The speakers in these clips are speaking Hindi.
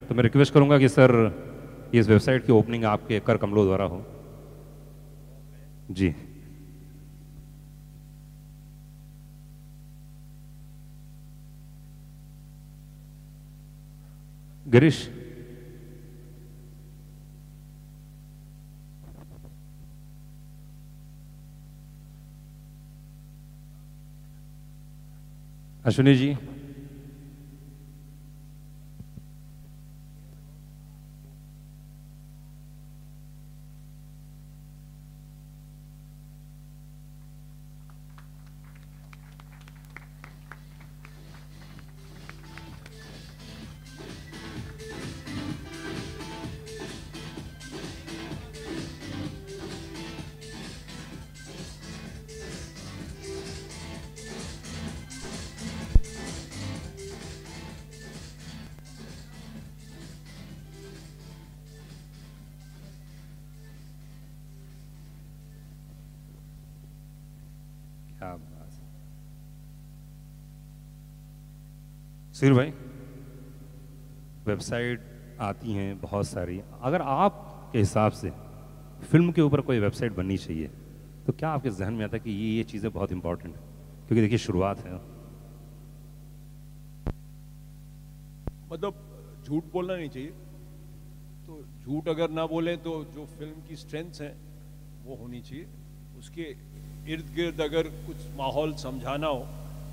तो मैं रिक्वेस्ट करूंगा कि सर इस वेबसाइट की ओपनिंग आपके कर कमलों द्वारा हो। जी। गिरीश, अश्विनी जी, क्या बात है। सुधीर भाई, वेबसाइट आती हैं बहुत सारी, अगर आपके हिसाब से फिल्म के ऊपर कोई वेबसाइट बननी चाहिए तो क्या आपके जहन में आता है कि ये चीज़ें बहुत इंपॉर्टेंट है? क्योंकि देखिए शुरुआत है। मतलब झूठ बोलना नहीं चाहिए, तो झूठ अगर ना बोलें तो जो फिल्म की स्ट्रेंथ्स हैं वो होनी चाहिए। उसके इर्द गिर्द अगर कुछ माहौल समझाना हो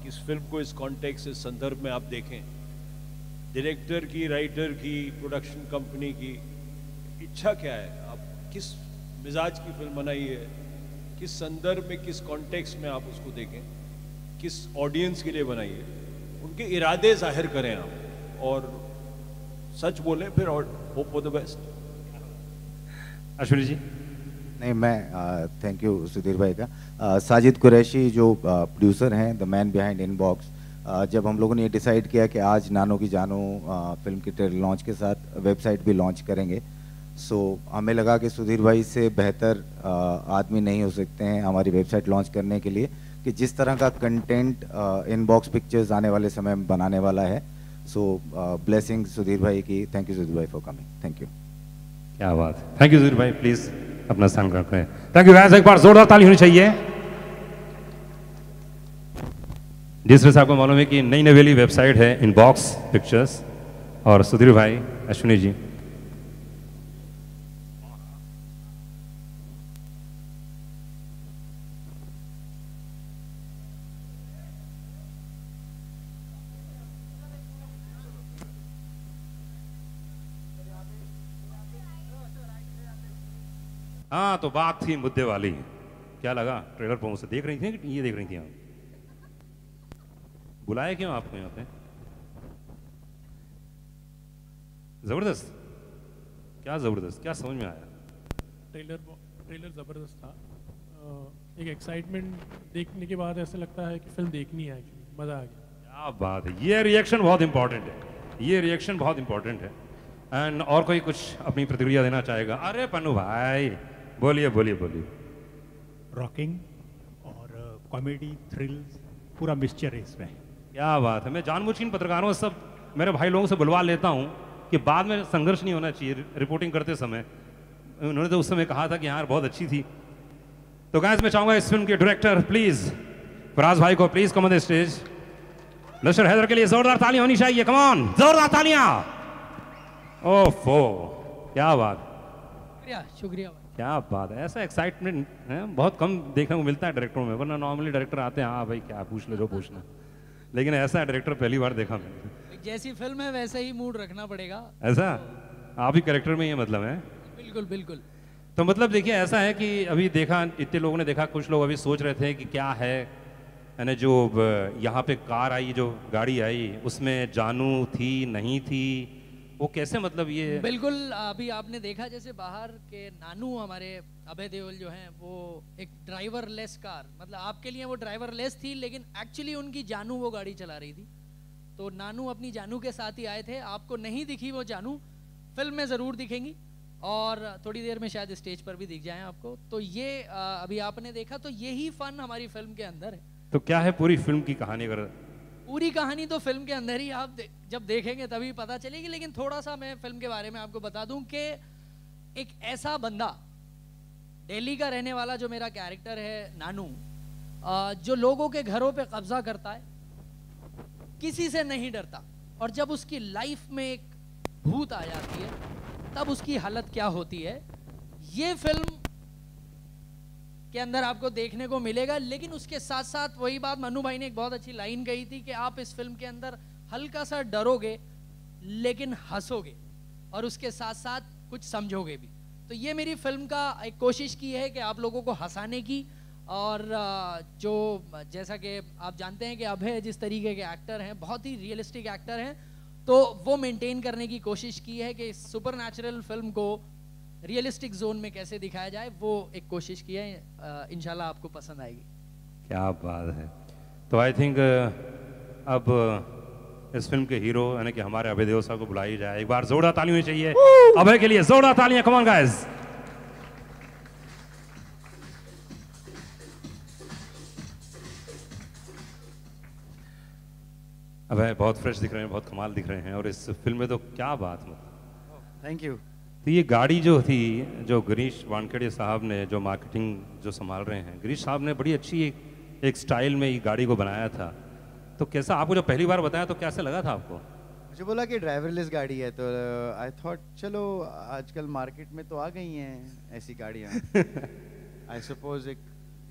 कि इस फिल्म को इस कॉन्टेक्स्ट, इस संदर्भ में आप देखें, डायरेक्टर की, राइटर की, प्रोडक्शन कंपनी की इच्छा क्या है, आप किस मिजाज की फिल्म बनाई है, किस संदर्भ में, किस कॉन्टेक्स्ट में आप उसको देखें, किस ऑडियंस के लिए बनाई है, उनके इरादे जाहिर करें आप और सच बोलें, फिर hope for the best. Ashwini ji. नहीं, मैं थैंक यू सुधीर भाई का। साजिद कुरैशी जो प्रोड्यूसर हैं, द मैन बिहाइंड इनबॉक्स, जब हम लोगों ने ये डिसाइड किया कि आज नानो की जानू फिल्म के ट्रेलर लॉन्च के साथ वेबसाइट भी लॉन्च करेंगे, सो हमें लगा कि सुधीर भाई से बेहतर आदमी नहीं हो सकते हैं हमारी वेबसाइट लॉन्च करने के लिए, कि जिस तरह का कंटेंट इनबॉक्स पिक्चर्स आने वाले समय में बनाने वाला है। सो ब्लेसिंग सुधीर भाई की। थैंक यू सुधीर भाई फॉर कमिंग। Thank you. क्या बात है, थैंक यू सुधीर भाई, प्लीज अपना स्थान रखें। थैंक यू गाइस, एक बार जोरदार ताली होनी चाहिए। जिस तरह से आपको मालूम है कि नई नवेली वेबसाइट है इनबॉक्स पिक्चर्स, और सुधीर भाई, अश्विनी जी, हाँ तो बात थी मुद्दे वाली। क्या लगा ट्रेलर प्रोमो से देख रही थी कि ये देख रही थी आप? बुलाया क्यों आपको यहाँ पे? जबरदस्त, क्या जबरदस्त, क्या समझ में आया? ट्रेलर ज़बरदस्त था। एक एक्साइटमेंट देखने के बाद ऐसा लगता है कि फिल्म देखनी है, एक्चुअली मज़ा आ गया। क्या बात है, ये रिएक्शन बहुत इंपॉर्टेंट है, ये रिएक्शन बहुत इंपॉर्टेंट है। एंड और कोई कुछ अपनी प्रतिक्रिया देना चाहेगा? अरे पन्नू भाई, बोलिए बोलिए बोलिए। रॉकिंग और कॉमेडी, थ्रिल्स, पूरा मिक्सचर है इसमें। क्या बात है, मैं जानबूझ के इन पत्रकारों से, सब मेरे भाई लोगों से बुलवा लेता हूँ कि बाद में संघर्ष नहीं होना चाहिए रिपोर्टिंग करते समय। उन्होंने तो उस समय कहा था कि यार बहुत अच्छी थी। तो गाइस, मैं चाहूंगा इस फिल्म के डायरेक्टर प्लीज फराज भाई को please come on the stage. Mister Haider के लिए जोरदार तालियां होनी चाहिए, कम ऑन, जोरदार तालियां। ओफो, क्या बात, शुक्रिया शुक्रिया। क्या बात है, ऐसा एक्साइटमेंट है बहुत कम देखने को मिलता है डायरेक्टरों में, वरना नॉर्मली डायरेक्टर आते हैं, हाँ भाई क्या पूछ लो जो पूछना, लेकिन ऐसा डायरेक्टर पहली बार देखा मैंने। जैसी फिल्म है वैसे ही मूड रखना पड़ेगा। ऐसा आप ही कैरेक्टर में ये मतलब है? बिल्कुल बिल्कुल। तो मतलब देखिए ऐसा है कि अभी देखा, इतने लोगों ने देखा, कुछ लोग अभी सोच रहे थे कि क्या है ना, जो यहाँ पे कार आई, जो गाड़ी आई, उसमें जानू थी नहीं थी, वो कैसे, मतलब ये बिल्कुल अभी आपने देखा जैसे बाहर के नानू हमारे अभय देओल जो हैं, वो एक ड्राइवर लेस कार, मतलब आपके लिए वो ड्राइवर लेस थी, लेकिन एक्चुअली उनकी जानू वो गाड़ी चला रही थी। तो नानू अपनी जानू के साथ ही आए थे। आपको नहीं दिखी वो जानू, फिल्म में ज़रूर दिखेंगी और थोड़ी देर में शायद स्टेज पर भी दिख जाएं आपको। तो ये अभी आपने देखा, तो यही फन हमारी फिल्म के अंदर है। तो क्या है पूरी फिल्म की कहानी, अगर पूरी कहानी तो फिल्म के अंदर ही आप जब देखेंगे तभी पता चलेगी, लेकिन थोड़ा सा मैं फिल्म के बारे में आपको बता दूं कि एक ऐसा बंदा, दिल्ली का रहने वाला जो मेरा कैरेक्टर है नानू, जो लोगों के घरों पे कब्जा करता है, किसी से नहीं डरता, और जब उसकी लाइफ में एक भूत आ जाती है तब उसकी हालत क्या होती है, ये फिल्म के अंदर आपको देखने को मिलेगा। लेकिन उसके साथ साथ वही बात, मनु भाई ने एक बहुत अच्छी लाइन कही थी कि आप इस फिल्म के अंदर हल्का सा डरोगे लेकिन हंसोगे और उसके साथ साथ कुछ समझोगे भी। तो ये मेरी फिल्म का एक कोशिश की है कि आप लोगों को हंसाने की, और जो जैसा कि आप जानते हैं कि अभय जिस तरीके के एक्टर हैं, बहुत ही रियलिस्टिक एक्टर हैं, तो वो मेंटेन करने की कोशिश की है कि इस सुपर नेचुरल फिल्म को रियलिस्टिक जोन में कैसे दिखाया जाए, वो एक कोशिश की है। इंशाल्लाह आपको पसंद आएगी। क्या बात है। तो आई थिंक अब इस फिल्म के हीरो यानी कि हमारे अभय देओल साहब को बुलाई जाए। एक बार जोरदार ताली होनी चाहिए अभय के लिए, जोरदार तालियां, कम ऑन गाइस। अभय बहुत फ्रेश दिख रहे हैं, बहुत कमाल दिख रहे हैं, और इस फिल्म में तो क्या बात, मतलब थैंक यू। तो ये गाड़ी जो थी, जो गिरीश वानखेड़े साहब ने जो मार्केटिंग जो संभाल रहे हैं, गिरीश साहब ने बड़ी अच्छी एक स्टाइल में ये गाड़ी को बनाया था। तो कैसा, आपको जब पहली बार बताया तो कैसे लगा था आपको? मुझे बोला कि ड्राइवरलेस गाड़ी है, तो आई थॉट चलो आजकल मार्केट में तो आ गई हैं ऐसी गाड़ियाँ। आई सपोज एक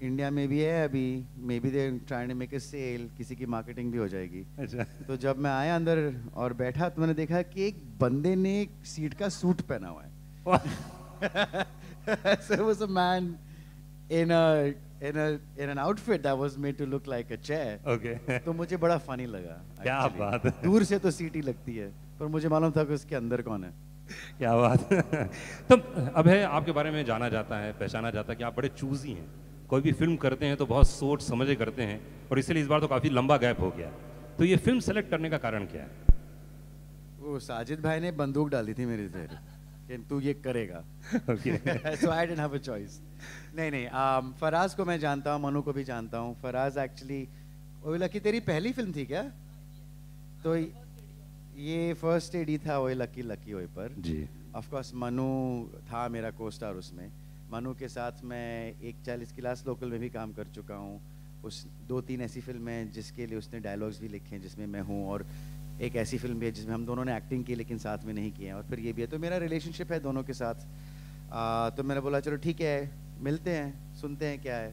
इंडिया में भी है अभी, maybe they trying to make a sale, किसी की मार्केटिंग भी हो जाएगी। अच्छा। तो जब मैं आया अंदर और बैठा तो मैंने देखा कि एक बंदे ने एक सीट का सूट पहना हुआ है। So it was a man in an outfit that was made to look like a chair. Okay. तो मुझे बड़ा फनी लगा। क्या actually. बात है। दूर से तो सीट ही लगती है, पर मुझे मालूम था कि उसके अंदर कौन है। क्या बात। तो अभय, आपके बारे में जाना जाता है, पहचाना जाता है कि आप बड़े चूजी हैं। कोई भी फिल्म करते हैं तो बहुत सोच समझ के करते हैं, और इसलिए इस बार तो काफी लंबा गैप हो गया। तो ये फिल्म सेलेक्ट करने का कारण क्या है? वो साजिद भाई ने बंदूक डाली थी मेरी तरफ कि तू ये करेगा। So I didn't have a choice. नहीं, फराज को मैं जानता हूँ, मनु को भी जानता हूँ। फराज एक्चुअली, ओए लकी तेरी पहली फिल्म थी क्या? तो ये फर्स्ट एडी था ओए लकी ओए पर जी। ऑफ कोर्स मनु था मेरा को स्टार उसमें। मनु के साथ मैं एक 40 क्लास लोकल में भी काम कर चुका हूँ। उस 2-3 ऐसी फिल्में हैं जिसके लिए उसने डायलॉग्स भी लिखे हैं जिसमें मैं हूँ, और एक ऐसी फिल्म भी है जिसमें हम दोनों ने एक्टिंग की लेकिन साथ में नहीं किए हैं, और फिर ये भी है। तो मेरा रिलेशनशिप है दोनों के साथ। तो मैंने बोला चलो ठीक है, मिलते हैं, सुनते हैं क्या है।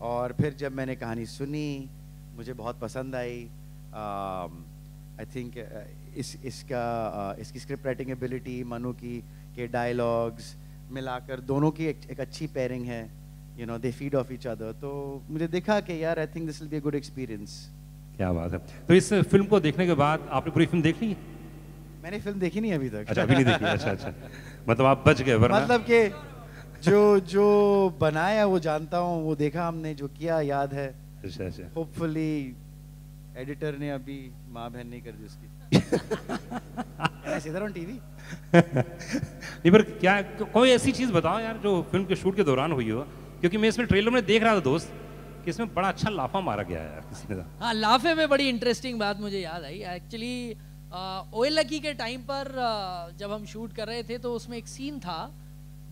और फिर जब मैंने कहानी सुनी मुझे बहुत पसंद आई। आई थिंक इसकी स्क्रिप्ट राइटिंग एबिलिटी, मनु की के डायलॉग्स मिलाकर दोनों की एक अच्छी पेयरिंग है। You know they feed of each other. तो मुझे दिखा कि यार I think this will be a good experience. क्या बात है। तो इस फिल्म को देखने के बाद आपने पूरी फिल्म देख ली? मैंने फिल्म देखी नहीं अभी तक। अच्छा, अभी नहीं देखी। अच्छा। मतलब आप बच गए, वरना मतलब कि जो बनाया वो जानता हूँ, वो देखा हमने, जो किया याद है। अच्छा। होपफुली एडिटर ने अभी माँ बहन नहीं कर दी उसकी। इधर ऑन टीवी। नहीं, पर क्या कोई ऐसी चीज बताओ यार जो फिल्म के शूट के दौरान हुई हो, क्योंकि मैं इसमें ट्रेलर में देख रहा था दोस्त कि इसमें बड़ा अच्छा लाफा मारा गया है यार किसी ने। हाँ, लाफे में बड़ी इंटरेस्टिंग बात मुझे याद आई। एक्चुअली ओए लकी के टाइम पर जब हम शूट कर रहे थे तो उसमें एक सीन था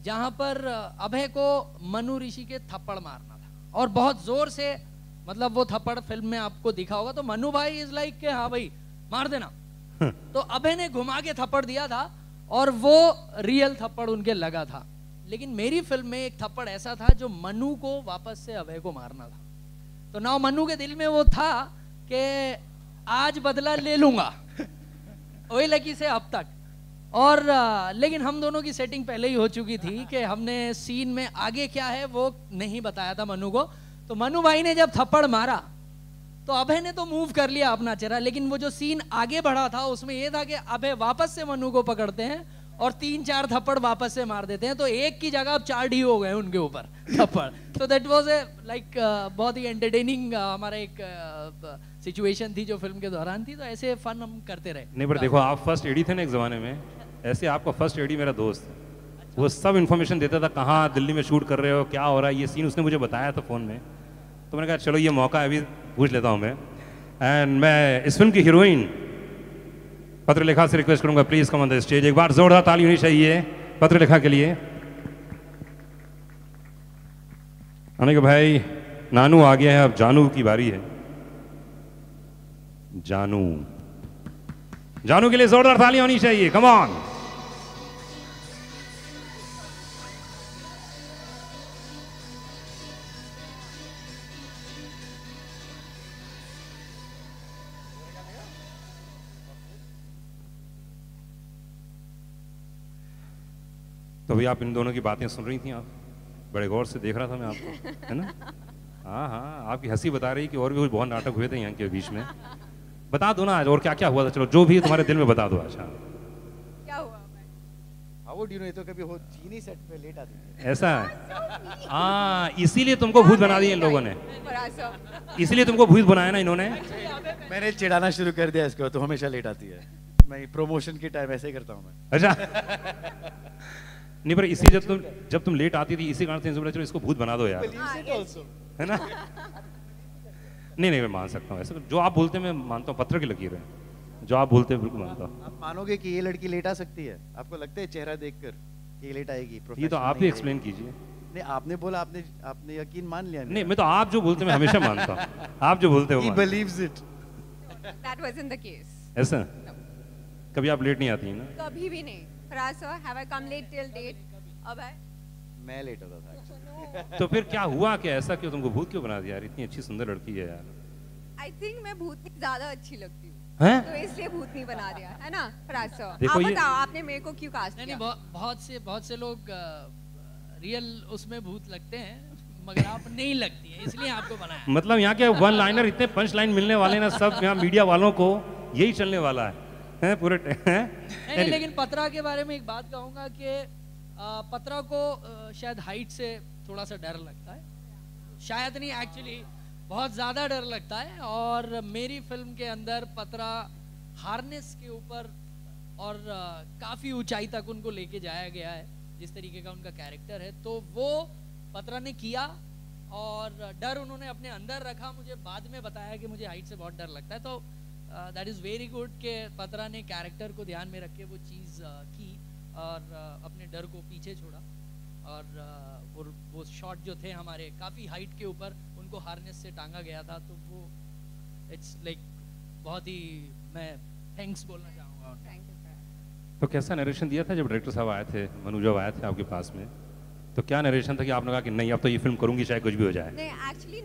जहाँ पर अभय को मनु ऋषि के थप्पड़ मारना था, और बहुत जोर से, मतलब वो थप्पड़ फिल्म में आपको दिखा होगा। तो मनु भाई इज लाइक के हाँ भाई मार देना। तो अभय ने घुमा के थप्पड़ दिया था और वो रियल थप्पड़ उनके लगा था। लेकिन मेरी फिल्म में एक थप्पड़ ऐसा था जो मनु को वापस से अभय को मारना था। तो नाउ मनु के दिल में वो था कि आज बदला ले लूंगा ओए लकी से अब तक। और लेकिन हम दोनों की सेटिंग पहले ही हो चुकी थी कि हमने सीन में आगे क्या है वो नहीं बताया था मनु को। तो मनु भाई ने जब थप्पड़ मारा तो अभय ने तो मूव कर लिया अपना चेहरा, लेकिन वो जो सीन आगे बढ़ा था उसमें ये था कि अभय वापस से मनु को पकड़ते हैं और 3-4 थप्पड़ वापस से मार देते हैं। तो एक की जगह अब 4 ढी हो गए उनके ऊपर थप्पड़। तो दैट वाज ए लाइक बहुत ही एंटरटेनिंग हमारा एक सिचुएशन थी जो फिल्म के दौरान थी। तो ऐसे फन हम करते रहे। नहीं, पर देखो आप फर्स्ट एडी थे ना एक जमाने में, ऐसे आपका फर्स्ट एडी मेरा दोस्त, वो सब इन्फॉर्मेशन देता था कहाँ दिल्ली में शूट कर रहे हो, क्या हो रहा है। ये सीन उसने मुझे बताया था फ़ोन में। तो मैंने कहा चलो ये मौका है, अभी पूछ लेता हूँ मैं। एंड मैं इस फिल्म की हीरोइन पत्रलेखा से रिक्वेस्ट करूंगा, please come on the stage. एक बार जोरदार ताली होनी चाहिए पत्रलेखा के लिए। अनिक भाई, नानू आ गया है, अब जानू की बारी है। जानू, जानू के लिए जोरदार ताली होनी चाहिए, कम ऑन। तो भैया आप इन दोनों की बातें सुन रही थी, आप बड़े गौर से देख रहा था मैं आपको, है ना? हाँ हाँ, आपकी हंसी बता रही कि और भी कुछ बहुत नाटक हुए थे यहाँ के बीच में। बता दो ना आज और क्या क्या हुआ था, चलो जो भी तुम्हारे दिल में बता दो। अच्छा क्या हुआ? How would you know? ये तो कभी हो चीनी सेट पे लेट आती है। ऐसा है? हाँ, इसीलिए तुमको भूत बना दिया इन लोगों ने, इसीलिए तुमको भूत बनाया ना इन्होंने। मैंने चिढ़ाना शुरू कर दिया इसको, तो हमेशा लेट आती है। मैं प्रमोशन के टाइम ऐसे ही करता हूँ मैं। अच्छा नहीं, पर इसी जब तुम लेट आती थी इसी कारण से चलो इसको भूत बना दो यार, है ना? नहीं नहीं, मैं मान सकता हूँ ऐसा, जो आप बोलते हैं मैं मानता हूँ, पत्थर की लकीर है, जो आप बोलते हैं बिल्कुल मानता हूँ। आप मानोगे कि ये लड़की लेट आ सकती है? आपको लगता है चेहरा देखकर कि ये लेट आएगी? ये तो आप ही एक्सप्लेन कीजिए। नहीं, आपने बोला, आपने यकीन मान लिया। नहीं, मैं तो आप जो बोलते मैं हमेशा मानता हूँ, आप जो बोलते हो। He believes it. That wasn't the case. ऐसा? कभी आप लेट नहीं आती हैं ना? कभी भी नहीं। Faraz sir, have I come late till date? अब है? मैं लेट होता था। तो फिर क्या हुआ, क्या ऐसा क्यों तुमको भूत क्यों बना दिया यार? इतनी अच्छी सुंदर लड़की है यार। I think मैं भूतनी ज्यादा अच्छी लगती हूँ, हैं? तो इसलिए भूतनी बना दिया, है ना फराज सर? देखो आप ये- बताओ, आपने मेरे को क्यों कास्ट नहीं किया? नहीं, बहुत से लोग रियल उसमें भूत लगते हैं, मगर आप नहीं लगती हैं, इसलिए आपको बनाया। मतलब यहाँ के वन लाइनर इतने पंच लाइन मिलने वाले ना, सब यहाँ मीडिया वालों को यही चलने वाला है पूरे नहीं, लेकिन पत्रा के बारे में एक बात कहूँगा कि पत्रा को शायद हाइट से थोड़ा सा डर लगता है, शायद नहीं, एक्चुअली बहुत ज़्यादा डर लगता है। और मेरी फिल्म के अंदर पत्रा हार्नेस के ऊपर और काफ़ी ऊंचाई तक उनको लेके जाया गया है, जिस तरीके का उनका कैरेक्टर है, तो वो पत्रा ने किया और डर उन्होंने अपने अंदर रखा। मुझे बाद में बताया कि मुझे हाइट से बहुत डर लगता है, तो दैट इज़ वेरी गुड कि पत्रा ने कैरेक्टर को ध्यान में रख के वो चीज़ की और अपने डर को पीछे छोड़ा। और वो शॉट जो थे हमारे काफ़ी हाइट के ऊपर, उनको हार्नेस से टांगा गया था, तो वो इट्स लाइक बहुत ही, मैं थैंक्स बोलना चाहूँगा। Thank you, Faraj. तो कैसा नरेशन दिया था जब डायरेक्टर साहब आए थे, मनु जब आए थे आपके पास में, तो क्या नरेशन था कि आपने कहा कि नहीं अब तो ये फिल्म करूंगी चाहे कुछ भी हो जाए? नहीं, एक्चुअली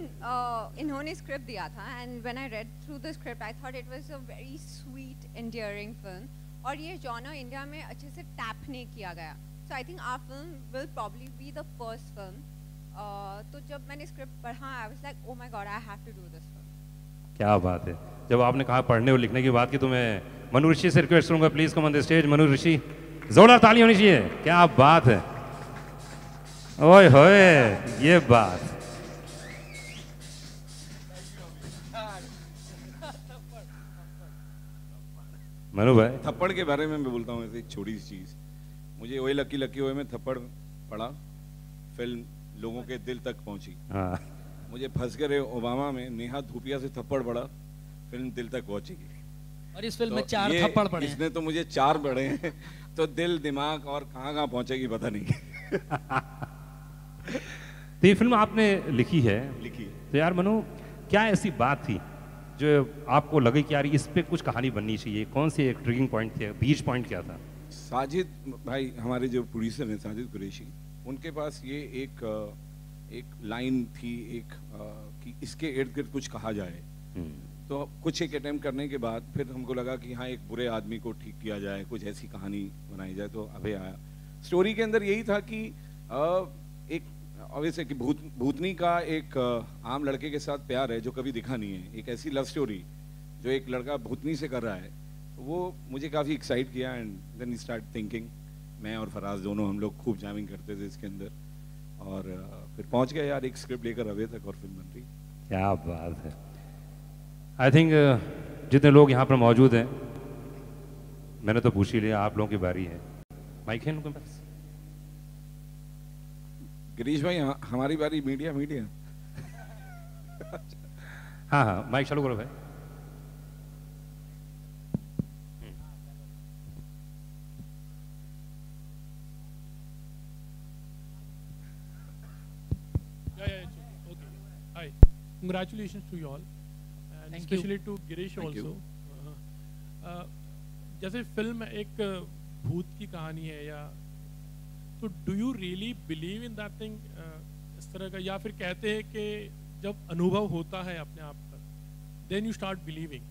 इन्होंने स्क्रिप्ट दिया था, and when I read through the script I thought it was a very sweet endearing film, और ये जॉनर इंडिया में अच्छे से टैप नहीं किया गया, so I think our film will probably be the first film. तो जब मैंने स्क्रिप्ट पढ़ा, I was like oh my god, I have to do this film. क्या बात है। जब आपने कहा पढ़ने और लिखने की बात की, तो मैं मनु ऋषि से रिक्वेस्ट करूंगा, please come on the stage. Manu Rishi, जोरदार ताली होनी चाहिए। क्या बात है, ओए होए, ये बात। मनु भाई, थप्पड़ के बारे में मैं बोलता हूँ, ऐसे एक छोटी सी चीज़। मुझे वही लकी लकी हुए में थप्पड़ पड़ा, फिल्म लोगों के दिल तक पहुंची। हाँ, मुझे फंस कर ओबामा में नेहा धूपिया से थप्पड़ पड़ा, फिल्म दिल तक पहुंचेगी। और इस फिल्म में तो 4 ये- थप्पड़ पड़े हैं। इसने तो मुझे 4 पड़े हैं, तो दिल दिमाग और कहाँ कहाँ पहुंचेगी पता नहीं। तो ये फिल्म आपने लिखी है, लिखी। तो यार मनु, क्या ऐसी बात थी जो आपको लगे कि यार इस पे कुछ कहानी बननी चाहिए? कौन सी एक ट्रिगिंग पॉइंट थे, बीच पॉइंट क्या था? साजिद भाई हमारे जो प्रोड्यूसर हैं, साजिद कुरैशी, उनके पास ये एक लाइन थी, कि इसके इर्द गिर्द कुछ कहा जाए। तो कुछ एक अटेम्प्ट करने के बाद फिर हमको लगा कि हाँ, एक बुरे आदमी को ठीक किया जाए, कुछ ऐसी कहानी बनाई जाए, तो अभय आया। स्टोरी के अंदर यही था कि एक ऑब्वियसली कि भूतनी का एक आम लड़के के साथ प्यार है जो कभी दिखा नहीं है, एक ऐसी लव स्टोरी जो एक लड़का भूतनी से कर रहा है, तो वो मुझे काफ़ी एक्साइट किया। And then we start thinking, मैं और फराज दोनों हम लोग खूब जैमिंग करते थे इसके अंदर, और फिर पहुंच गए यार एक स्क्रिप्ट लेकर अभी तक, और फिल्म बन रही। क्या बात है। आई थिंक जितने लोग यहाँ पर मौजूद हैं, मैंने तो पूछ ही लिया, आप लोगों की बारी है। माइक है उनके पास? गिरीश भाई, हमारी बारी। मीडिया हाँ हाँ, माइक चालू करो भाई। congratulations to you all, and Thank you. especially to Girish Thank you. also. जैसे फिल्म एक भूत की कहानी है, या तो do you really believe in that thing, इस तरह का, या फिर कहते हैं कि जब अनुभव होता है अपने आप का देन यू स्टार्ट बिलीविंग,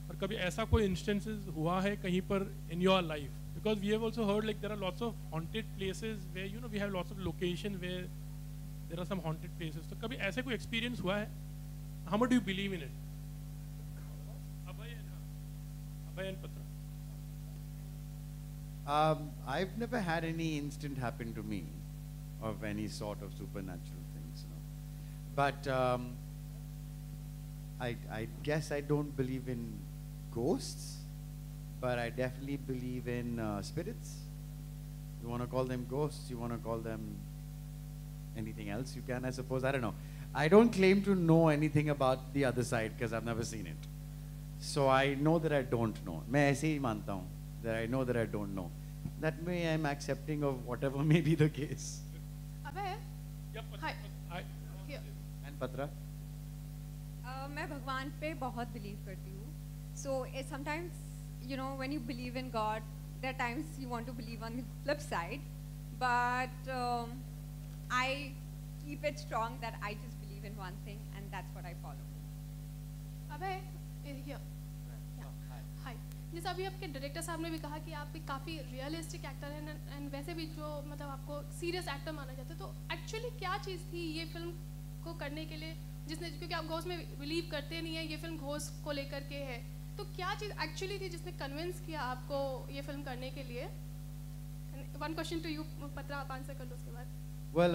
और कभी ऐसा कोई इंस्टेंसेस हुआ है कहीं पर in your life? Because we have also heard like there are lots of haunted places where you know we have lots of location where there are some haunted places, तो कभी ऐसे कोई एक्सपीरियंस हुआ है? How much do you believe in it? Abhay and पत्र. I've never had any instant happen to me of any sort of supernatural things, you know. But I guess I don't believe in ghosts, but I definitely believe in spirits. You want to call them ghosts, you want to call them anything else, you can, I suppose. I don't know. I don't claim to know anything about the other side because I've never seen it. So I know that I don't know. मैं ऐसे ही मानता हूँ that I know that I don't know. That way I'm accepting of whatever may be the case. Abhay, hi. Here. And Patra? मैं भगवान पे बहुत बिलीव करती हूँ. So sometimes, you know, when you believe in God, there are times you want to believe on the flip side. But I keep it strong that I just believe in one thing, and that's what I follow. Abhay, here. Hi. जैसे अभी आपके डायरेक्टर साहब ने भी कहा कि आप एक काफ़ी रियलिस्टिक एक्टर हैं, एंड वैसे भी जो मतलब आपको सीरियस एक्टर माना जाता है, तो एक्चुअली क्या चीज़ थी ये फिल्म को करने के लिए, जिसने, क्योंकि आप घोस्ट में बिलीव करते नहीं है, ये फिल्म घोस्ट को लेकर के है, तो क्या चीज़ एक्चुअली थी जिसने कन्विंस किया आपको ये फिल्म करने के लिए? वन क्वेश्चन टू यू पत्रा, आप आंसर कर लो उसके बाद. Well,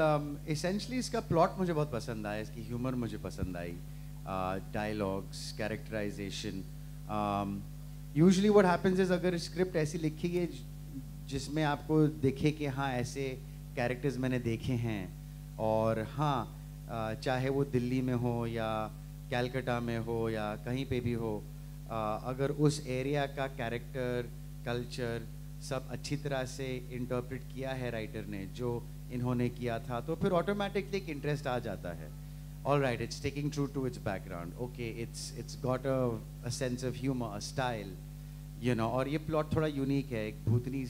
essentially इसका प्लॉट मुझे बहुत पसंद आया, इसकी ह्यूमर मुझे पसंद आई, dialogues, characterisation. Usually what happens is, अगर स्क्रिप्ट ऐसी लिखी है जिसमें आपको दिखे कि हाँ ऐसे कैरेक्टर्स मैंने देखे हैं, और हाँ चाहे वो दिल्ली में हो या कैलकाटा में हो या कहीं पे भी हो, अगर उस एरिया का कैरेक्टर, कल्चर सब अच्छी तरह से इंटरप्रेट किया है राइटर ने जो इन्होंने किया था, तो फिर ऑटोमेटिकली एक इंटरेस्ट आ जाता है. All right, it's sticking true to its background. Okay, it's got a sense of humor, a style, you know. और ये प्लॉट थोड़ा यूनिक है. एक भूतनी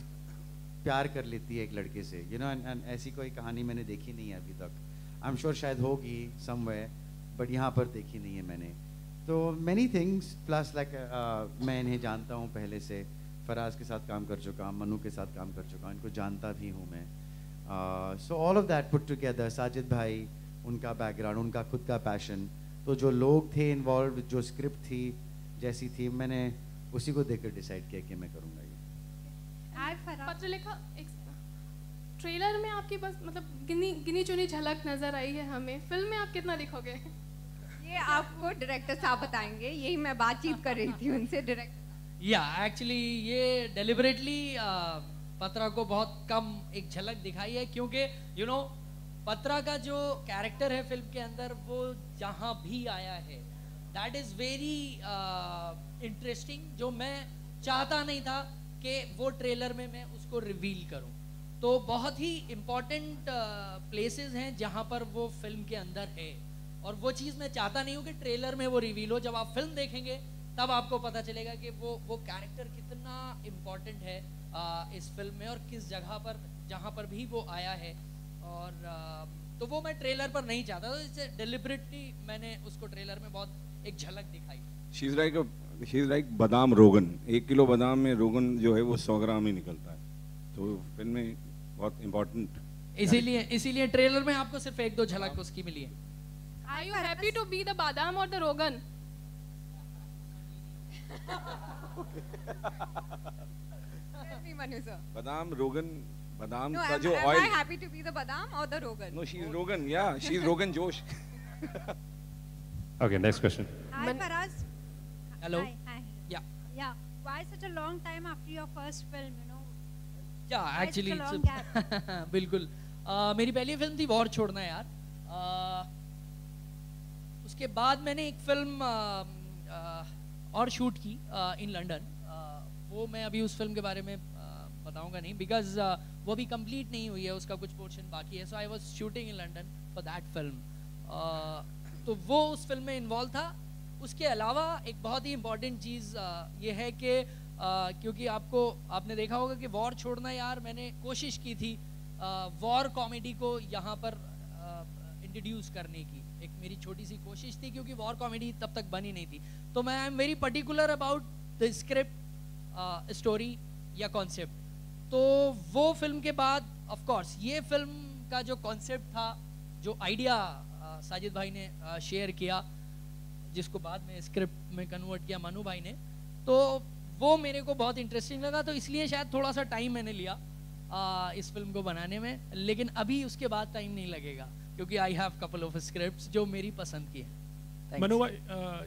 प्यार कर लेती है एक लड़के से, you know, and ऐसी कोई कहानी मैंने देखी नहीं है अभी तक. I'm sure शायद होगी somewhere, but यहाँ पर देखी नहीं है मैंने. तो many things plus like मैं इन्हें जानता हूँ पहले से, फराज के साथ काम कर चुका हूँ, मनु के साथ काम कर चुका हूँ, इनको जानता भी हूँ मैं. So all of that put together, Sajid भाई, उनका बैकग्राउंड, उनका खुद का पैशन, तो जो लोग थे इन्वॉल्व, जो स्क्रिप्ट थी जैसी थी, मैंने उसी को देखकर डिसाइड किया कि मैं करूँगा ये. पत्र लिखा एक ट्रेलर में आपकी बस मतलब गिनी चुनी झलक नजर आई है हमें, फिल्म में आप कितना दिखोगे? ये आपको डायरेक्टर साहब बताएंगे, यही मैं बातचीत कर रही थी उनसे. डायरेक्टर या एक्चुअली ये डेलिबरेटली पत्रा को बहुत कम एक झलक दिखाई है, क्योंकि यू नो पत्रा का जो कैरेक्टर है फिल्म के अंदर, वो जहाँ भी आया है दैट इज़ वेरी इंटरेस्टिंग, जो मैं चाहता नहीं था कि वो ट्रेलर में मैं उसको रिवील करूं. तो बहुत ही इम्पॉर्टेंट प्लेसेस हैं जहाँ पर वो फिल्म के अंदर है, और वो चीज़ मैं चाहता नहीं हूँ कि ट्रेलर में वो रिवील हो. जब आप फिल्म देखेंगे तब आपको पता चलेगा कि वो कैरेक्टर कितना इम्पॉर्टेंट है इस फिल्म में, और किस जगह पर जहाँ पर भी वो आया है. और तो वो मैं ट्रेलर पर नहीं चाहता, तो इससे डेलिबरेटली मैंने उसको ट्रेलर में बहुत एक झलक दिखाई. शी इज लाइक बादाम रोगन. 1 किलो बादाम में रोगन जो है वो 100 ग्राम ही निकलता है, तो फिल्म में बहुत इम्पोर्टेंट. इसीलिए ट्रेलर में आपको सिर्फ 1-2 झलक उसकी मिली है. Are you happy to be the badam or the rogan? बादाम रोगन, बादाम No, का जो am oil. I happy to be the badam or the rogan? No, she is Rogan. Yeah, she is Rogan Josh. Okay, next question. Hi, Faraz. Hello. Hi. Yeah. Yeah. Why such a long time after your first film? You know. Yeah, Why actually such a long gap? बिल्कुल. मेरी पहली फिल्म थी वॉर छोड़ना यार. उसके बाद मैंने एक फिल्म और शूट की इन लंदन. वो मैं अभी उस फिल्म के बारे में बताऊंगा नहीं, बिकॉज वो भी कंप्लीट नहीं हुई है, उसका कुछ पोर्शन बाकी है. So I was shooting in London for that film. तो वो उस फिल्म में इन्वॉल्व था। उसके अलावा एक बहुत ही इम्पॉर्टेंट चीज़ ये है कि क्योंकि आपने देखा होगा कि वॉर छोड़ना यार मैंने कोशिश की थी वॉर कॉमेडी को यहाँ पर इंट्रोड्यूस करने की, एक मेरी छोटी सी कोशिश थी क्योंकि वॉर कॉमेडी तब तक बनी नहीं थी। तो मैं I am very particular about the script, story या कॉन्सेप्ट। तो वो फिल्म के बाद ऑफ कोर्स ये फिल्म का जो कॉन्सेप्ट था, जो आइडिया साजिद भाई ने शेयर किया, जिसको बाद में स्क्रिप्ट में कन्वर्ट किया मनु भाई ने, तो वो मेरे को बहुत इंटरेस्टिंग लगा। तो इसलिए शायद थोड़ा सा टाइम मैंने लिया इस फिल्म को बनाने में, लेकिन अभी उसके बाद टाइम नहीं लगेगा क्योंकि I have couple of scripts जो मेरी पसंद की है। मनु भाई,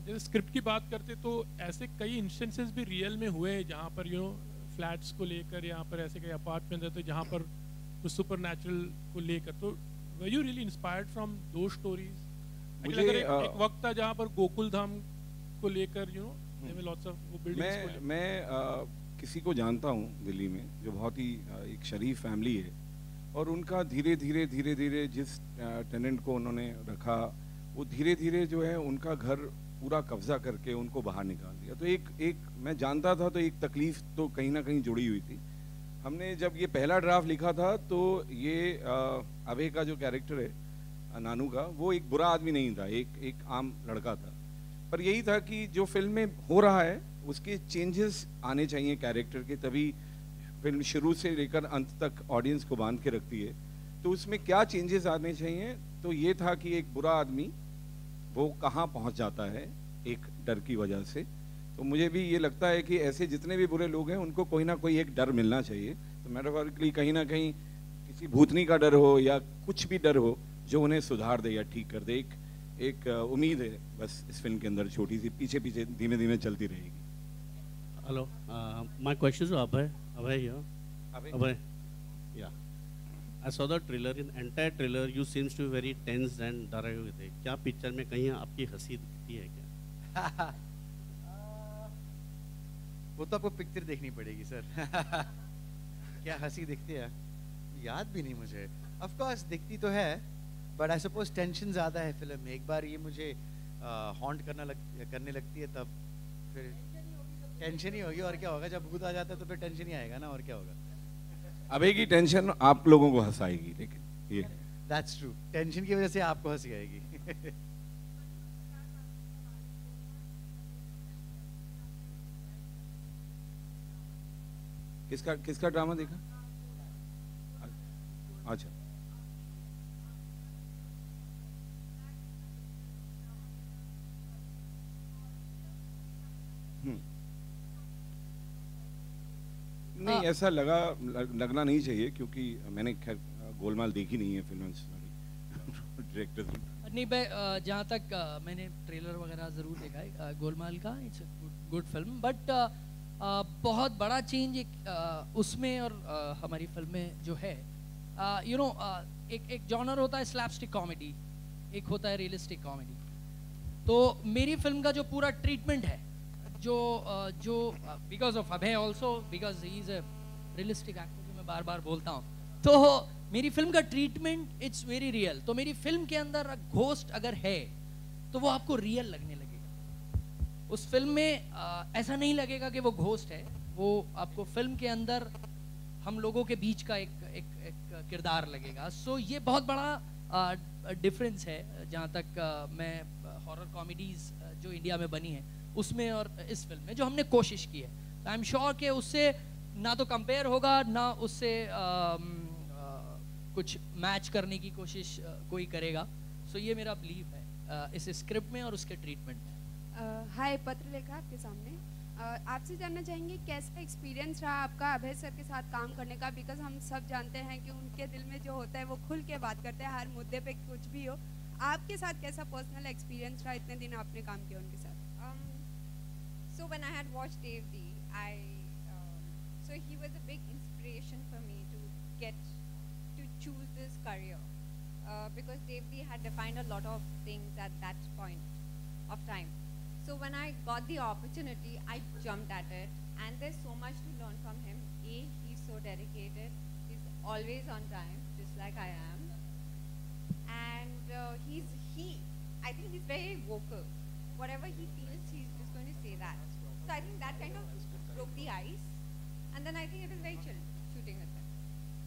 जैसे स्क्रिप्ट की बात करते तो ऐसे कई इंस्टेंसेस भी रियल में हुए जहाँ पर फ्लैट्स को लेकर, यहाँ पर ऐसे कई अपार्टमेंट रहते जहाँ पर कुछ सुपर नेचुरल को लेकर, तो were you really inspired from दो स्टोरीज? मुझे एक वक्त था जहाँ पर गोकुल धाम को लेकर मैं किसी को जानता हूँ दिल्ली में जो बहुत ही एक शरीफ फैमिली है, और उनका धीरे धीरे जिस टेनेंट को उन्होंने रखा वो धीरे धीरे जो है उनका घर पूरा कब्जा करके उनको बाहर निकाल दिया। तो एक मैं जानता था, तो एक तकलीफ तो कहीं ना कहीं जुड़ी हुई थी। हमने जब ये पहला ड्राफ्ट लिखा था तो ये अभय का जो कैरेक्टर है नानू का, वो एक बुरा आदमी नहीं था, एक आम लड़का था। पर यही था कि जो फिल्म में हो रहा है उसके चेंजेस आने चाहिए कैरेक्टर के, तभी फिल्म शुरू से लेकर अंत तक ऑडियंस को बांध के रखती है। तो उसमें क्या चेंजेस आने चाहिए, तो ये था कि एक बुरा आदमी वो कहाँ पहुँच जाता है एक डर की वजह से। तो मुझे भी ये लगता है कि ऐसे जितने भी बुरे लोग हैं उनको कोई ना कोई एक डर मिलना चाहिए। तो मेटाफोरिकली कहीं ना कहीं किसी भूतनी का डर हो या कुछ भी डर हो जो उन्हें सुधार दे या ठीक कर दे, एक उम्मीद है बस इस फिल्म के अंदर छोटी सी, पीछे पीछे धीमे धीमे चलती रहेगी। Hello, my question to Abhay here. Abhay. Yeah. I saw the trailer. In entire trailer, you seems to be very tense and डरे हुए थे। क्या पिक्चर में कहीं आपकी हंसी दिखती है क्या? वो तो आपको पिक्चर देखनी पड़ेगी सर। क्या हंसी दिखती है याद भी नहीं मुझे। ऑफ कोर्स दिखती तो है, बट आई सपोज टेंशन ज़्यादा है फिल्म में। एक बार ये मुझे हॉन्ट करने लगती है तब फिर टेंशन ही होगी, और क्या होगा। जब भूत आ जाता है तो फिर टेंशन ही आएगा ना, और क्या होगा। अबे की टेंशन आप लोगों को हंसाएगी, लेकिन ये दैट्स ट्रू, टेंशन की वजह से आपको हंसी आएगी। किसका ड्रामा देखा? अच्छा, नहीं ऐसा लगना नहीं चाहिए, क्योंकि मैंने खैर गोलमाल देखी नहीं है फिल्म। डायरेक्टर नहीं, जहाँ तक मैंने ट्रेलर वगैरह ज़रूर देखा है गोलमाल का। It's a good film, but बहुत बड़ा चेंज उसमें और हमारी फिल्म में जो है, एक जॉनर होता है स्लैपस्टिक कॉमेडी, एक होता है रियलिस्टिक कॉमेडी। तो मेरी फिल्म का जो पूरा ट्रीटमेंट है, जो because of Abhay also, because he is a realistic actor, जो मैं बार बार बोलता हूँ, तो मेरी फिल्म का ट्रीटमेंट इट्स वेरी रियल। तो मेरी फिल्म के अंदर घोस्ट अगर है तो वो आपको रियल लगने लगेगा। उस फिल्म में ऐसा नहीं लगेगा कि वो घोस्ट है, वो आपको फिल्म के अंदर हम लोगों के बीच का एक किरदार लगेगा। सो ये बहुत बड़ा डिफरेंस है जहाँ तक मैं हॉरर कॉमेडीज जो इंडिया में बनी है उसमें और इस फिल्म में जो हमने कोशिश की है। आई एम श्योर कि उससे ना तो कंपेयर होगा, ना उससे कुछ मैच करने की कोशिश कोई करेगा। सो ये मेरा बिलीव है इस स्क्रिप्ट में और उसके ट्रीटमेंट में। हाय, पत्रलेखा आपके सामने। आपसे जानना चाहेंगे कैसा एक्सपीरियंस रहा आपका अभय सर के साथ काम करने का, बिकॉज हम सब जानते हैं कि उनके दिल में जो होता है वो खुल के बात करते हैं हर मुद्दे पे, कुछ भी हो। आपके साथ कैसा पर्सनल एक्सपीरियंस रहा, इतने दिन आपने काम किया उनके साथ? So when I had watched Dev D, so he was a big inspiration for me to choose this career, because Dev D had defined a lot of things at that point of time. So when I got the opportunity, I jumped at it, and there's so much to learn from him. He's so dedicated. He's always on time, just like I am. And I think he's very vocal. Whatever he feels, he's just going to say that. So I think that kind of broke the ice, and then I think it was very chill shooting with him.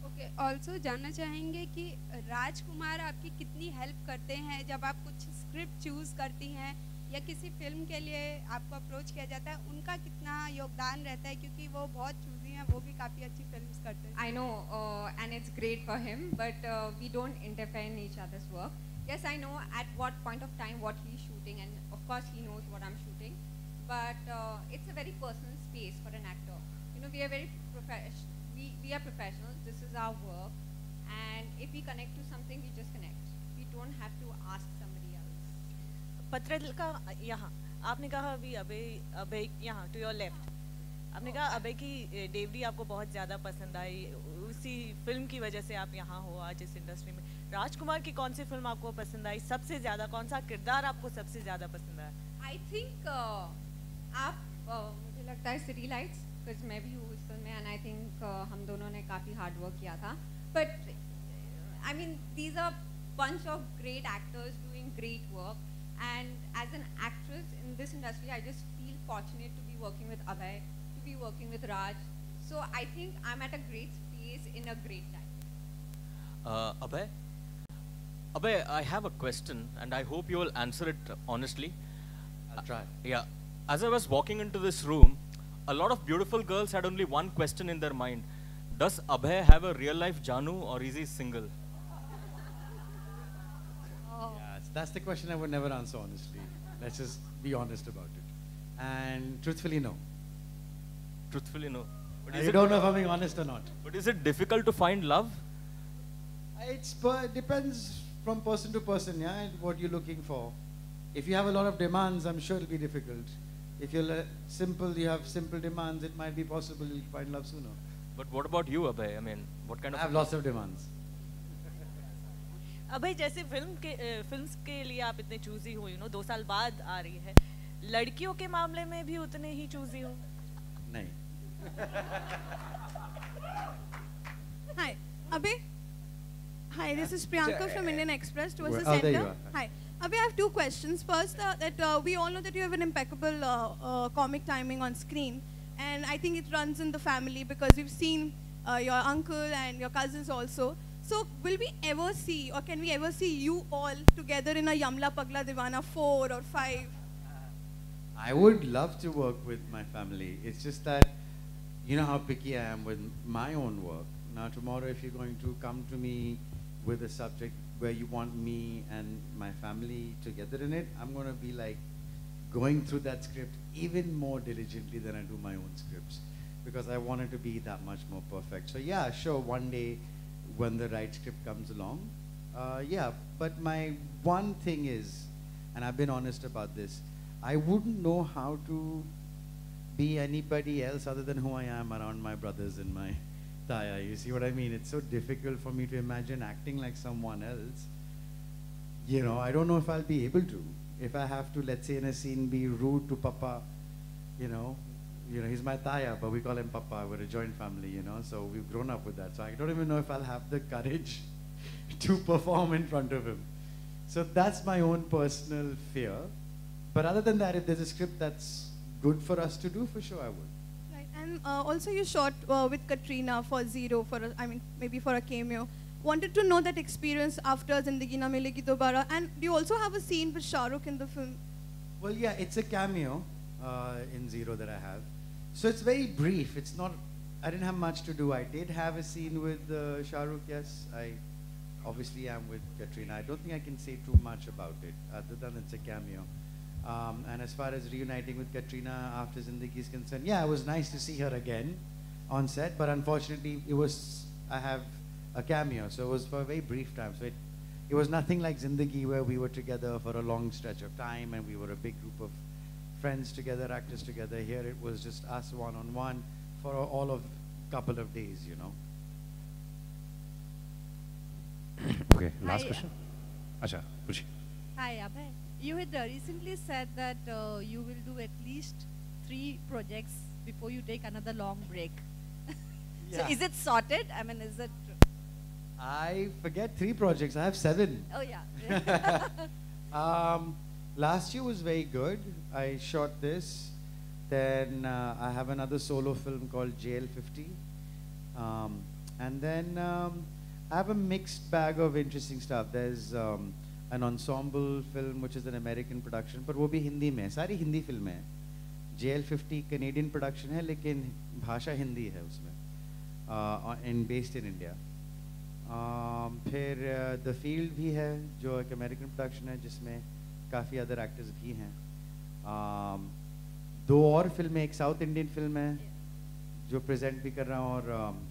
Okay also जानना चाहेंगे कि राजकुमार आपकी कितनी हेल्प करते हैं जब आप कुछ स्क्रिप्ट चूज़ करती हैं या किसी फिल्म के लिए आपको अप्रोच किया जाता है, उनका कितना योगदान रहता है, क्योंकि वो बहुत चूजी हैं, वो भी काफ़ी अच्छी फिल्म्स करते हैं. I know, and it's great for him, but we don't interfere in each other's work. Yes, I know at what point of time what he's shooting, and of course he knows what I'm shooting, but it's a very personal space for an actor. You know, we are very we are professionals. This is our work, and if we connect to something, we just connect. We don't have to ask somebody else. पत्रल का यहाँ आपने कहा अभी अभय यहाँ टू योर लेफ्ट आपने कहा अभय की देवरी आपको बहुत ज़्यादा पसंद आई, उसी फिल्म की वजह से आप यहाँ हो आज इस इंडस्ट्री में. राजकुमार की कौन सी फिल्म आपको पसंद आई सबसे ज़्यादा, कौन सा किरदार आपको सबसे ज़्यादा पसंद आया? I think आप मुझे लगता है सिटी लाइट्स, बिकॉज मैं भी हूँ इस फिल्म में, एंड आई थिंक हम दोनों ने काफ़ी हार्ड वर्क किया था. But I mean these are bunch of great actors doing great work, and as an actress in this industry, I just feel fortunate to be working with Abhay, to be working with Raj. So I think I'm at a great space in a great time. Abhay, I have a question, and I hope you will answer it honestly. I'll try. Yeah. As I was walking into this room, a lot of beautiful girls had only one question in their mind. Does Abhay have a real life Janu, or is he single? Yes, that's the question I would never answer honestly. Let's just be honest about it. And truthfully, no. Truthfully, no. But I don't know if I'm being honest or not. But is it difficult to find love? It depends from person to person, yeah, and what you're looking for. If you have a lot of demands, I'm sure it'll be difficult. If you're simple, you have simple demands, it might be possible you'll find love sooner. But what about you, Abhay? I mean, what kind of... I have lots of demands. अभय जैसे फिल्म्स के लिए आप इतने चूजी हो, 2 साल बाद आ रही है, लड़कियों के मामले में भी उतने ही चूजी हो? नहीं. Hi, Abhay. Hi, this is Priyanka from Indian Express to There Center. you are. Hi. Abhay, I have 2 questions. First, that we all know that you have an impeccable comic timing on screen, and I think it runs in the family because we've seen your uncle and your cousins also. So, will we ever see, or can we ever see you all together in a Yamla Pagla Divana 4 or 5? I would love to work with my family. It's just that, you know how picky I am with my own work. Now, tomorrow, if you're going to come to me with a subject where you want me and my family together in it, I'm going to be like going through that script even more diligently than I do my own scripts, because I want it to be that much more perfect. So yeah, sure, one day when the right script comes along, yeah, but my one thing is, and I've been honest about this, I wouldn't know how to be anybody else other than who I am around my brothers and my Taya. You see what I mean? It's so difficult for me to imagine acting like someone else. You know, I don't know if I'll be able to. If I have to, let's say in a scene, be rude to Papa, you know, he's my Taya, but we call him Papa. We're a joint family, so we've grown up with that. So I don't even know if I'll have the courage to perform in front of him. So that's my own personal fear. But other than that, if there's a script that's good for us to do, for sure I would. Right, and also you shot with Katrina for Zero, maybe for a cameo. Wanted to know that experience after Zindagi Na Milegi Dobara, and do you also have a scene with Shah Rukh in the film? Well, yeah, it's a cameo in Zero that I have. So it's very brief. It's not, I didn't have much to do. I did have a scene with Shah Rukh, yes. I obviously am with Katrina. I don't think I can say too much about it, other than it's a cameo. And as far as reuniting with Katrina after Zindagi is concerned, yeah, it was nice to see her again on set, but unfortunately I have a cameo, so it was for a very brief time. So it was nothing like Zindagi where we were together for a long stretch of time and we were a big group of friends together, actors together. Here it was just us one-on-one for all of a couple of days, Okay, last question. Acha, Kushi. Hi, Abhay. You had recently said that you will do at least 3 projects before you take another long break. Yeah. So is it sorted? I mean, is it... I forget 3 projects. I have 7. Oh, yeah. Last year was very good. I shot this. Then I have another solo film called JL50. And then I have a mixed bag of interesting stuff. There's an ensemble film which is an American production, but वो भी हिंदी में है. सारी हिंदी फिल्में हैं. JL50 Canadian production है, लेकिन भाषा हिंदी है उसमें. And based in India. फिर The Field भी है, जो एक American production है, जिसमें काफ़ी अदर एक्टर्स भी हैं. दो और फिल्में, एक साउथ इंडियन फिल्म है जो प्रेजेंट भी कर रहा हूँ, और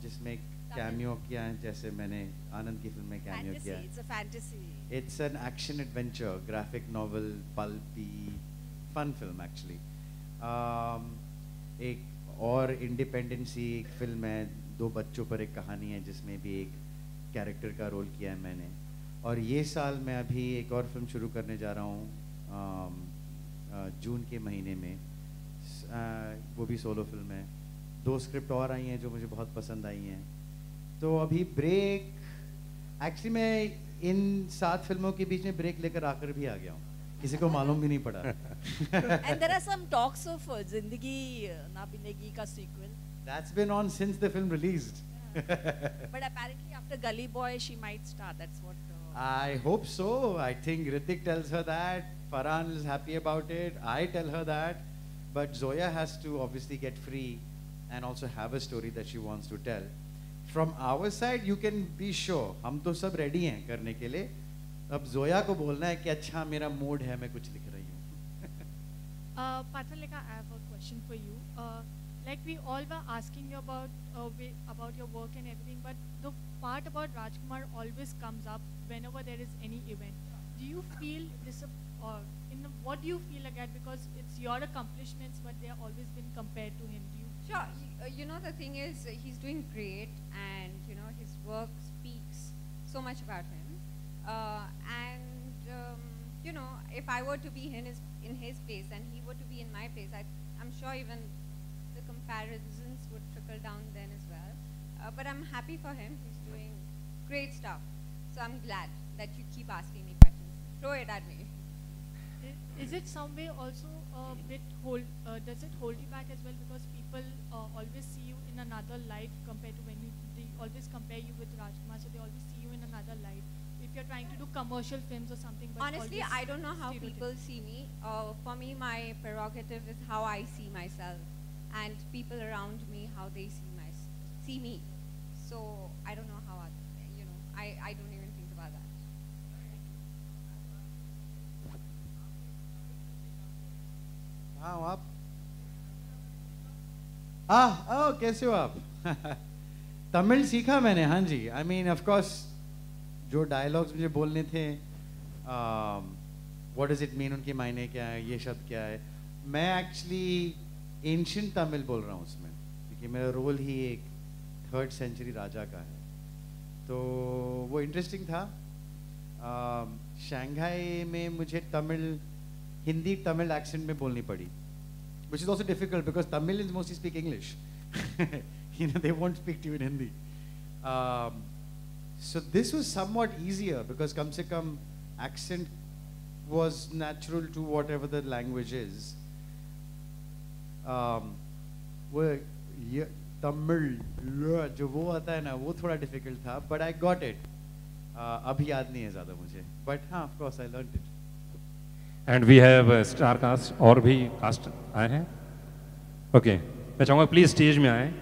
जिसमें कैमियो किया है, जैसे मैंने आनंद की फिल्म में कैमियो किया है. It's a fantasy. It's an action adventure, graphic novel, pulpy, fun film actually. एक और इंडिपेंडेंसी एक फिल्म है, दो बच्चों पर एक कहानी है, जिसमें भी एक कैरेक्टर का रोल किया है मैंने. और ये साल मैं अभी एक और फिल्म शुरू करने जा रहा हूँ जून के महीने में. वो भी सोलो फिल्म है. दो स्क्रिप्ट और आई हैं जो मुझे बहुत पसंद आई हैं. तो अभी ब्रेक, एक्चुअली मैं इन 7 फिल्मों के बीच में ब्रेक लेकर आकर भी आ गया हूँ, किसी को मालूम भी नहीं पड़ा. And there are some talks of Zindagi Na Binegi ka sequel. That's been on since the film released. But apparently after Gully Boy she might start. That's what. I hope so. I think Hrithik tells her that. Farhan is happy about it. I tell her that. But Zoya has to obviously get free and also have a story that she wants to tell. From our side, you can be sure, हम तो सब ready हैं करने के लिए. अब जोया को बोलना है कि अच्छा मेरा मूड है, मैं कुछ लिख रही हूँ. Patralika, I have a question for you. Like we all were asking you about your work and everything, but the part about Rajkumar always comes up whenever there is any event. Do you feel this, what do you feel again? Because it's your accomplishments, but they have always been compared to him. Do you? Sure. You know, the thing is, he's doing great, and you know his work speaks so much about him. You know, if I were to be in his place and he were to be in my place, I'm sure even the comparisons would trickle down then as well. But I'm happy for him. He's doing great stuff. So I'm glad that you keep asking me questions. Throw it at me. Is it some way also a bit does it hold you back as well, because people always see you in another light compared to when they always compare you with Rajkumar, so they always see you in another light. If you're trying to do commercial films or something, but honestly, I don't know how people see me. For me, my prerogative is how I see myself, and people around me how they see me. So I don't know how I don't even think about that. हाँ आप कैसे हो आप? तमिल सीखा मैंने, हाँ जी. I mean, of course, जो डायलॉग्स मुझे बोलने थे, what does it mean, उनके मायने क्या है, ये शब्द क्या है, मैं एक्चुअली एंशिएंट तमिल बोल रहा हूँ उसमें, क्योंकि मेरा रोल ही एक 3rd सेंचुरी राजा का है. तो वो इंटरेस्टिंग था. शंघाई में मुझे हिंदी तमिल एक्सेंट में बोलनी पड़ी, which is also difficult because Tamilians mostly speak English. You know, they won't speak to you in Hindi. So this was somewhat easier because kam se kam accent was natural to whatever the language is. Tamil जो वो आता है ना, वो थोड़ा difficult था, but I got it. अभी याद नहीं है ज़्यादा मुझे, but हाँ, of course I learned it. And we have a star cast, और भी कास्ट आए हैं. ओके, मैं चाहूँगा प्लीज स्टेज में आए.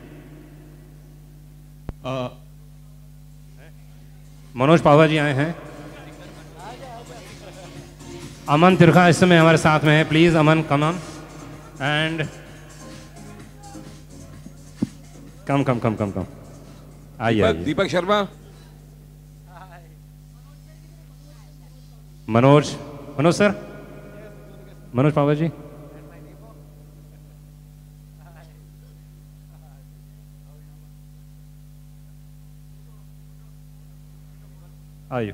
मनोज पावा जी आए हैं. अमन तिरखा इस समय हमारे साथ में है. Please Aman come on and come आइए. दीपक शर्मा. मनोज सर, मनोज पावा जी. आइए.